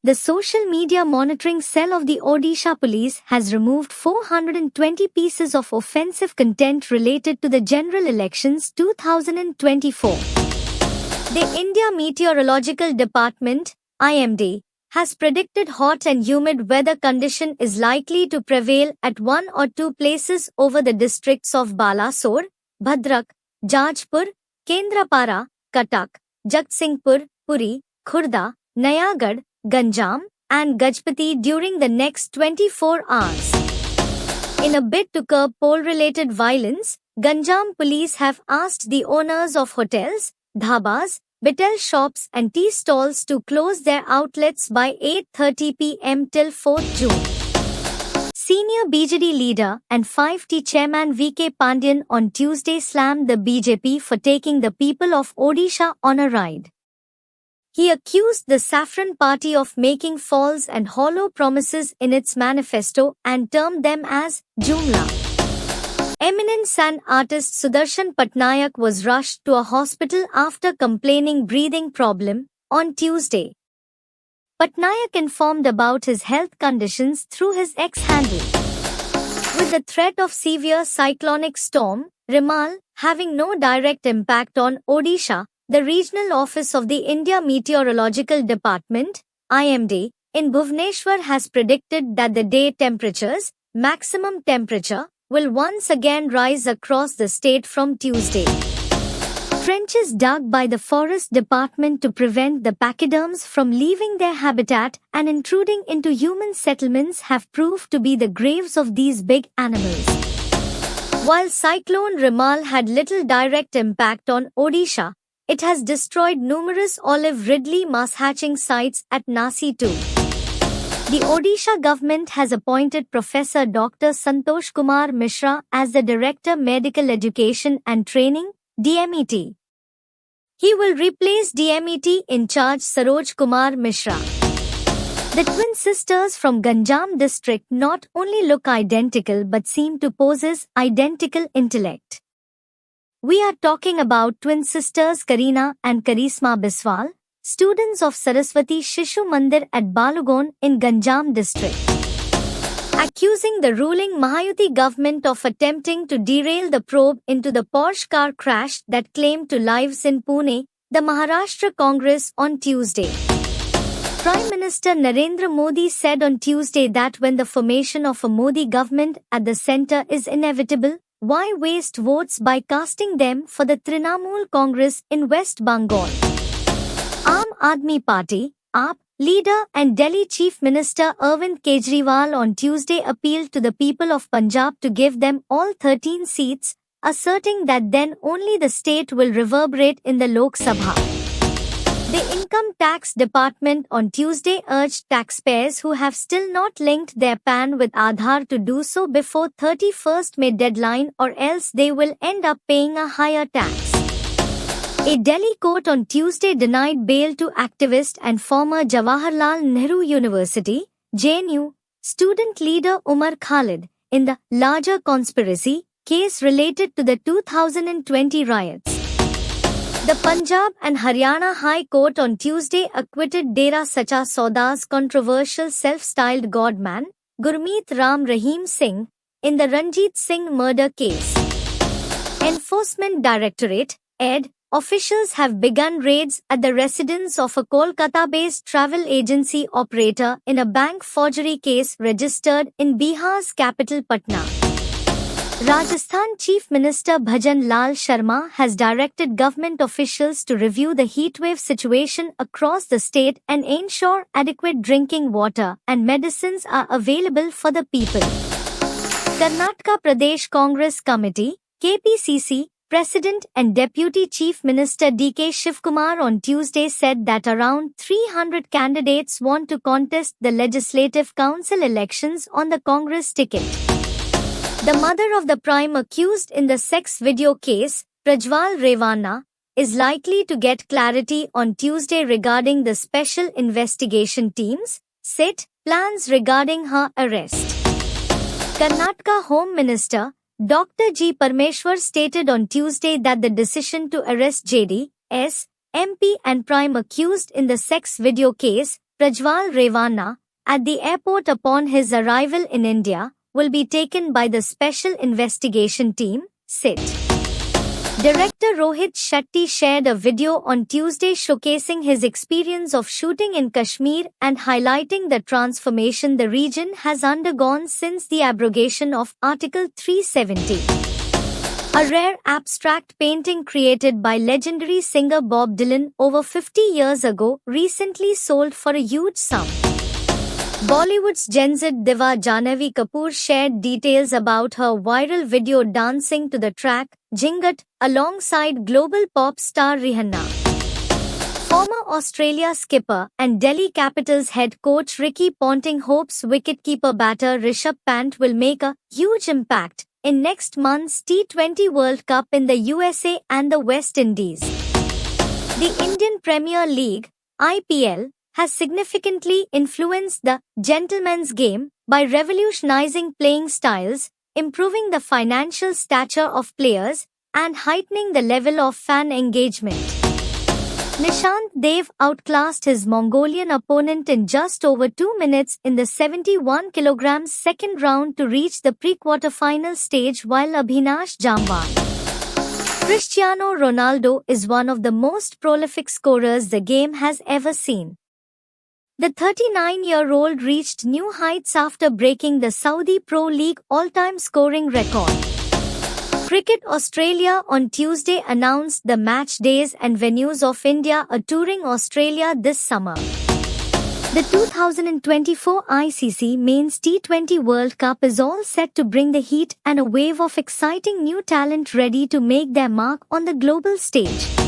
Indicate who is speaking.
Speaker 1: The social media monitoring cell of the Odisha police has removed 420 pieces of offensive content related to the general elections 2024. The India Meteorological Department, IMD, has predicted hot and humid weather condition is likely to prevail at one or two places over the districts of Balasore, Bhadrak, Jajpur, Kendrapara, Cuttack, Jagatsinghpur, Puri, Khurda, Nayagarh, Ganjam, and Gajpati during the next 24 hours. In a bid to curb poll-related violence, Ganjam police have asked the owners of hotels, dhabas, betel shops and tea stalls to close their outlets by 8:30 p.m. till 4th June. Senior BJD leader and 5T chairman VK Pandian on Tuesday slammed the BJP for taking the people of Odisha on a ride. He accused the Saffron Party of making false and hollow promises in its manifesto and termed them as Jumla. Eminent sand artist Sudarshan Patnaik was rushed to a hospital after complaining breathing problem on Tuesday. Patnaik informed about his health conditions through his X handle. With the threat of severe cyclonic storm, Rimal, having no direct impact on Odisha, the regional office of the India Meteorological Department, IMD, in Bhubaneswar has predicted that the day temperatures, maximum temperature, will once again rise across the state from Tuesday. Trenches dug by the Forest Department to prevent the pachyderms from leaving their habitat and intruding into human settlements have proved to be the graves of these big animals. While Cyclone Rimal had little direct impact on Odisha, it has destroyed numerous olive ridley mass hatching sites at Nasi too. The Odisha government has appointed Professor Dr. Santosh Kumar Mishra as the Director Medical Education and Training, DMET. He will replace DMET in charge Saroj Kumar Mishra. The twin sisters from Ganjam district not only look identical but seem to possess identical intellect. We are talking about twin sisters Kareena and Karisma Biswal, students of Saraswati Shishu Mandir at Balugon in Ganjam district. Accusing the ruling Mahayuti government of attempting to derail the probe into the Porsche car crash that claimed 2 lives in Pune, the Maharashtra Congress on Tuesday. Prime Minister Narendra Modi said on Tuesday that when the formation of a Modi government at the centre is inevitable, why waste votes by casting them for the Trinamool Congress in West Bengal? Aam Aadmi Party, AAP, leader and Delhi Chief Minister Arvind Kejriwal on Tuesday appealed to the people of Punjab to give them all 13 seats, asserting that then only the state will reverberate in the Lok Sabha. The Income Tax Department on Tuesday urged taxpayers who have still not linked their PAN with Aadhaar to do so before 31st May deadline or else they will end up paying a higher tax. A Delhi court on Tuesday denied bail to activist and former Jawaharlal Nehru University, JNU, student leader Umar Khalid, in the larger conspiracy case related to the 2020 riots. The Punjab and Haryana High Court on Tuesday acquitted Dera Sacha Sauda's controversial self-styled godman, Gurmeet Ram Rahim Singh, in the Ranjit Singh murder case. Enforcement Directorate, ED, officials have begun raids at the residence of a Kolkata-based travel agency operator in a bank forgery case registered in Bihar's capital Patna. Rajasthan Chief Minister Bhajan Lal Sharma has directed government officials to review the heatwave situation across the state and ensure adequate drinking water and medicines are available for the people. Karnataka Pradesh Congress Committee, KPCC, President and Deputy Chief Minister DK Shivkumar on Tuesday said that around 300 candidates want to contest the Legislative Council elections on the Congress ticket. The mother of the prime accused in the sex video case, Prajwal Revanna, is likely to get clarity on Tuesday regarding the Special Investigation Team's (SIT) plans regarding her arrest. Karnataka Home Minister, Dr. G. Parmeshwar stated on Tuesday that the decision to arrest JD, S, MP and prime accused in the sex video case, Prajwal Revanna, at the airport upon his arrival in India, will be taken by the Special Investigation Team, SIT. Director Rohit Shetty shared a video on Tuesday showcasing his experience of shooting in Kashmir and highlighting the transformation the region has undergone since the abrogation of Article 370. A rare abstract painting created by legendary singer Bob Dylan over 50 years ago recently sold for a huge sum. Bollywood's Gen Z diva Janhavi Kapoor shared details about her viral video dancing to the track Jingat alongside global pop star Rihanna. Former Australia skipper and Delhi Capitals head coach Ricky Ponting hopes wicketkeeper batter Rishabh Pant will make a huge impact in next month's T20 World Cup in the USA and the West Indies. The Indian Premier League, IPL, has significantly influenced the gentleman's game by revolutionizing playing styles, improving the financial stature of players, and heightening the level of fan engagement. Nishant Dev outclassed his Mongolian opponent in just over 2 minutes in the 71 kg second round to reach the pre-quarterfinal stage, while Abhinash Jamwan. Cristiano Ronaldo is one of the most prolific scorers the game has ever seen. The 39-year-old reached new heights after breaking the Saudi Pro League all-time scoring record. Cricket Australia on Tuesday announced the match days and venues of India touring Australia this summer. The 2024 ICC Men's T20 World Cup is all set to bring the heat and a wave of exciting new talent ready to make their mark on the global stage.